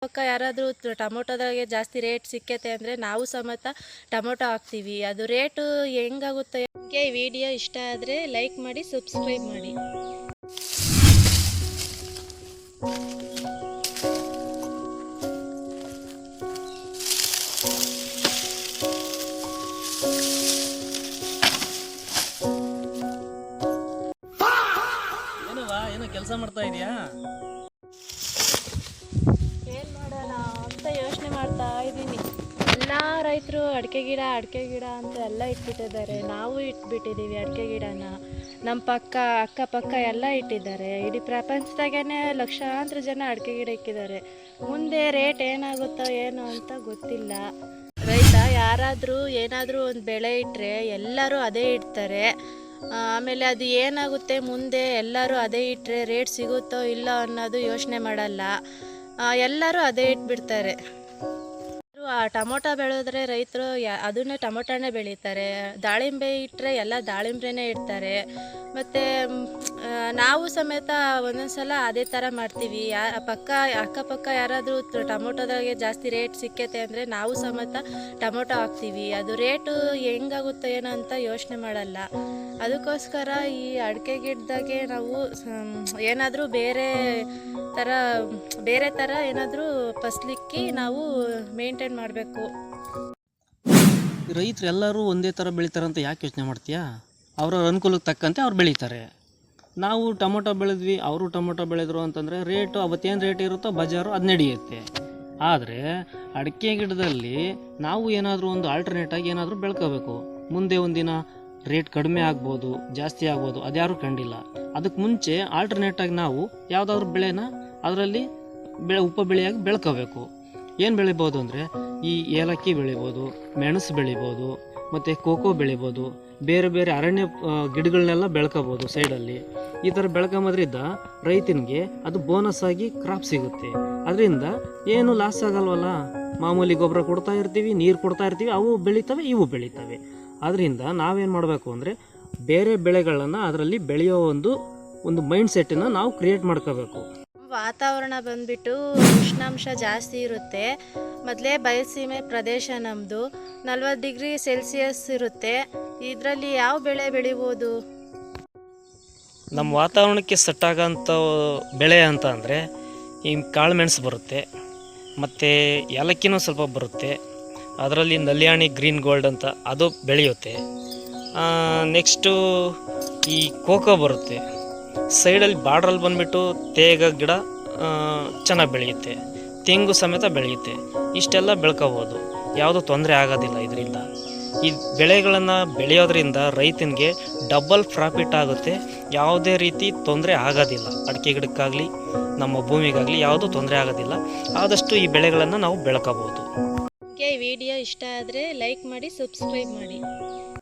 ಪಕ್ಕ ಯಾರಾದರೂ ಟೊಮೊಟೊದಾಗೆ ಜಾಸ್ತಿ ರೇಟ್ ಸಿಕ್ಕೈತೆ ಅಂದರೆ ನಾವು ಸಮೇತ ಟೊಮೊಟೊ ಹಾಕ್ತೀವಿ. ಅದು ರೇಟು ಹೆಂಗಾಗುತ್ತೆ. ಈ ವಿಡಿಯೋ ಇಷ್ಟ ಆದರೆ ಲೈಕ್ ಮಾಡಿ, ಸಬ್ಸ್ಕ್ರೈಬ್ ಮಾಡಿ. ಏನೋ ಕೆಲಸ ಮಾಡ್ತಾ ಇದೀಯಾ? ಏನು ಮಾಡೋಣ ಅಂತ ಯೋಚನೆ ಮಾಡ್ತಾ ಇದ್ದೀನಿ. ಎಲ್ಲ ರೈತರು ಅಡಿಕೆ ಗಿಡ ಅಂತ ಎಲ್ಲ ಇಟ್ಬಿಟ್ಟಿದ್ದಾರೆ. ನಾವು ಇಟ್ಬಿಟ್ಟಿದ್ದೀವಿ ಅಡಿಕೆ ಗಿಡನ. ನಮ್ಮ ಅಕ್ಕಪಕ್ಕ ಎಲ್ಲ ಇಟ್ಟಿದ್ದಾರೆ. ಇಡೀ ಪ್ರಪಂಚದಾಗೇ ಲಕ್ಷಾಂತರ ಜನ ಅಡಿಕೆ ಗಿಡ ಇಕ್ಕಿದ್ದಾರೆ. ಮುಂದೆ ರೇಟ್ ಏನಾಗುತ್ತೋ ಏನೋ ಅಂತ ಗೊತ್ತಿಲ್ಲ. ರೈತ ಯಾರಾದರೂ ಏನಾದರೂ ಒಂದು ಬೆಳೆ ಇಟ್ಟರೆ ಎಲ್ಲರೂ ಅದೇ ಇಡ್ತಾರೆ. ಆಮೇಲೆ ಅದು ಏನಾಗುತ್ತೆ ಮುಂದೆ, ಎಲ್ಲರೂ ಅದೇ ಇಟ್ಟರೆ ರೇಟ್ ಸಿಗುತ್ತೋ ಇಲ್ಲ ಅನ್ನೋದು ಯೋಚನೆ ಮಾಡಲ್ಲ. ಎಲ್ಲರೂ ಅದೇ ಇಟ್ಬಿಡ್ತಾರೆ. ಆ ಟೊಮೊಟೊ ಬೆಳೆದ್ರೆ ರೈತರು ಅದನ್ನೇ ಟೊಮೊಟೊನೇ ಬೆಳೀತಾರೆ. ದಾಳಿಂಬೆ ಇಟ್ಟರೆ ಎಲ್ಲ ದಾಳಿಂಬ್ರೆನೇ ಇಡ್ತಾರೆ. ಮತ್ತು ನಾವು ಸಮೇತ ಒಂದೊಂದು ಸಲ ಅದೇ ಥರ ಮಾಡ್ತೀವಿ. ಅಕ್ಕಪಕ್ಕ ಯಾರಾದರೂ ಟೊಮೊಟೊದಾಗೆ ಜಾಸ್ತಿ ರೇಟ್ ಸಿಕ್ಕೈತೆ ಅಂದರೆ ನಾವು ಸಮೇತ ಟೊಮೊಟೊ ಹಾಕ್ತೀವಿ. ಅದು ರೇಟು ಹೆಂಗಾಗುತ್ತೋ ಏನೋ ಅಂತ ಯೋಚನೆ ಮಾಡಲ್ಲ. ಅದಕ್ಕೋಸ್ಕರ ಈ ಅಡಿಕೆ ಗಿಡದಾಗೆ ನಾವು ಏನಾದರೂ ಬೇರೆ ಥರ ಏನಾದರೂ ಫಸಲಿಕ್ಕಿ ನಾವು ಮೇಂಟೈನ್ ಮಾಡಬೇಕು. ರೈತರು ಎಲ್ಲರೂ ಒಂದೇ ಥರ ಬೆಳಿತಾರೆ ಅಂತ ಯಾಕೆ ಯೋಚನೆ ಮಾಡ್ತೀಯಾ? ಅವ್ರವ್ರ ಅನುಕೂಲಕ್ಕೆ ತಕ್ಕಂತೆ ಅವ್ರು ಬೆಳೀತಾರೆ. ನಾವು ಟೊಮೊಟೊ ಬೆಳೆದ್ವಿ, ಅವರು ಟೊಮೊಟೊ ಬೆಳೆದ್ರು ಅಂತಂದರೆ ರೇಟು ಅವತ್ತೇನು ರೇಟ್ ಇರುತ್ತೋ ಬಜಾರು ಅದು ನಡೆಯುತ್ತೆ. ಆದರೆ ಅಡಿಕೆ ಗಿಡದಲ್ಲಿ ನಾವು ಏನಾದರೂ ಒಂದು ಆಲ್ಟರ್ನೇಟಾಗಿ ಏನಾದರೂ ಬೆಳ್ಕೋಬೇಕು. ಮುಂದೆ ಒಂದಿನ ರೇಟ್ ಕಡಿಮೆ ಆಗ್ಬೋದು, ಜಾಸ್ತಿ ಆಗ್ಬೋದು, ಅದ್ಯಾರೂ ಕಂಡಿಲ್ಲ. ಅದಕ್ಕೆ ಮುಂಚೆ ಆಲ್ಟರ್ನೇಟಾಗಿ ನಾವು ಯಾವುದಾದ್ರೂ ಬೆಳೆನ ಅದರಲ್ಲಿ ಉಪ ಬೆಳೆಯಾಗಿ ಬೆಳ್ಕೋಬೇಕು. ಏನು ಬೆಳಿಬೋದು ಅಂದರೆ ಈ ಏಲಕ್ಕಿ ಬೆಳಿಬೋದು, ಮೆಣಸು ಬೆಳಿಬೋದು, ಮತ್ತು ಕೋಕೋ ಬೆಳಿಬೋದು, ಬೇರೆ ಬೇರೆ ಅರಣ್ಯ ಗಿಡಗಳನ್ನೆಲ್ಲ ಬೆಳ್ಕೋಬೋದು ಸೈಡಲ್ಲಿ. ಈ ಥರ ಬೆಳ್ಕೊಂಬೋದ್ರಿಂದ ರೈತನಿಗೆ ಅದು ಬೋನಸ್ ಆಗಿ ಕ್ರಾಪ್ ಸಿಗುತ್ತೆ. ಅದರಿಂದ ಏನು ಲಾಸ್ ಆಗಲ್ವಲ್ಲ. ಮಾಮೂಲಿ ಗೊಬ್ಬರ ಕೊಡ್ತಾ ಇರ್ತೀವಿ, ನೀರು ಕೊಡ್ತಾ ಇರ್ತೀವಿ, ಅವು ಬೆಳೀತವೆ, ಇವು ಬೆಳೀತವೆ. ಅದರಿಂದ ನಾವೇನು ಮಾಡಬೇಕು ಅಂದರೆ ಬೇರೆ ಬೆಳೆಗಳನ್ನು ಅದರಲ್ಲಿ ಬೆಳೆಯೋ ಒಂದು ಮೈಂಡ್ ಸೆಟ್ಟನ್ನು ನಾವು ಕ್ರಿಯೇಟ್ ಮಾಡ್ಕೋಬೇಕು. ವಾತಾವರಣ ಬಂದ್ಬಿಟ್ಟು ಉಷ್ಣಾಂಶ ಜಾಸ್ತಿ ಇರುತ್ತೆ. ಮೊದಲೇ ಬಯಲುಸೀಮೆ ಪ್ರದೇಶ ನಮ್ಮದು. 40 ಡಿಗ್ರಿ ಸೆಲ್ಸಿಯಸ್ ಇರುತ್ತೆ. ಇದರಲ್ಲಿ ಯಾವ ಬೆಳೆ ಬೆಳಿಬೋದು? ನಮ್ಮ ವಾತಾವರಣಕ್ಕೆ ಸೆಟ್ ಆಗೋಂಥ ಬೆಳೆ ಅಂತ ಅಂದರೆ ಈ ಕಾಳುಮೆಣಸು ಬರುತ್ತೆ, ಮತ್ತು ಏಲಕ್ಕಿನೂ ಸ್ವಲ್ಪ ಬರುತ್ತೆ. ಅದರಲ್ಲಿ ನಲ್ಯಾಣಿ ಗ್ರೀನ್ ಗೋಲ್ಡ್ ಅಂತ ಅದು ಬೆಳೆಯುತ್ತೆ. ನೆಕ್ಸ್ಟು ಈ ಕೋಕೋ ಬರುತ್ತೆ. ಸೈಡಲ್ಲಿ ಬಾರ್ಡ್ರಲ್ಲಿ ಬಂದುಬಿಟ್ಟು ತೇಗ ಗಿಡ ಚೆನ್ನಾಗಿ ಬೆಳೆಯುತ್ತೆ, ತೆಂಗು ಸಮೇತ ಬೆಳೆಯುತ್ತೆ. ಇಷ್ಟೆಲ್ಲ ಬೆಳ್ಕೋಬೋದು, ಯಾವುದೂ ತೊಂದರೆ ಆಗೋದಿಲ್ಲ ಇದರಿಂದ. ಈ ಬೆಳೆಗಳನ್ನು ಬೆಳೆಯೋದ್ರಿಂದ ರೈತನಿಗೆ ಡಬಲ್ ಪ್ರಾಫಿಟ್ ಆಗುತ್ತೆ. ಯಾವುದೇ ರೀತಿ ತೊಂದರೆ ಆಗೋದಿಲ್ಲ. ಅಡಿಕೆ ಗಿಡಕ್ಕಾಗಲಿ ನಮ್ಮ ಭೂಮಿಗಾಗಲಿ ಯಾವುದೂ ತೊಂದರೆ ಆಗೋದಿಲ್ಲ. ಆದಷ್ಟು ಈ ಬೆಳೆಗಳನ್ನು ನಾವು ಬೆಳ್ಕೋಬೋದು. ಈ ವಿಡಿಯೋ ಇಷ್ಟ ಆದರೆ ಲೈಕ್ ಮಾಡಿ, ಸಬ್ಸ್ಕ್ರೈಬ್ ಮಾಡಿ.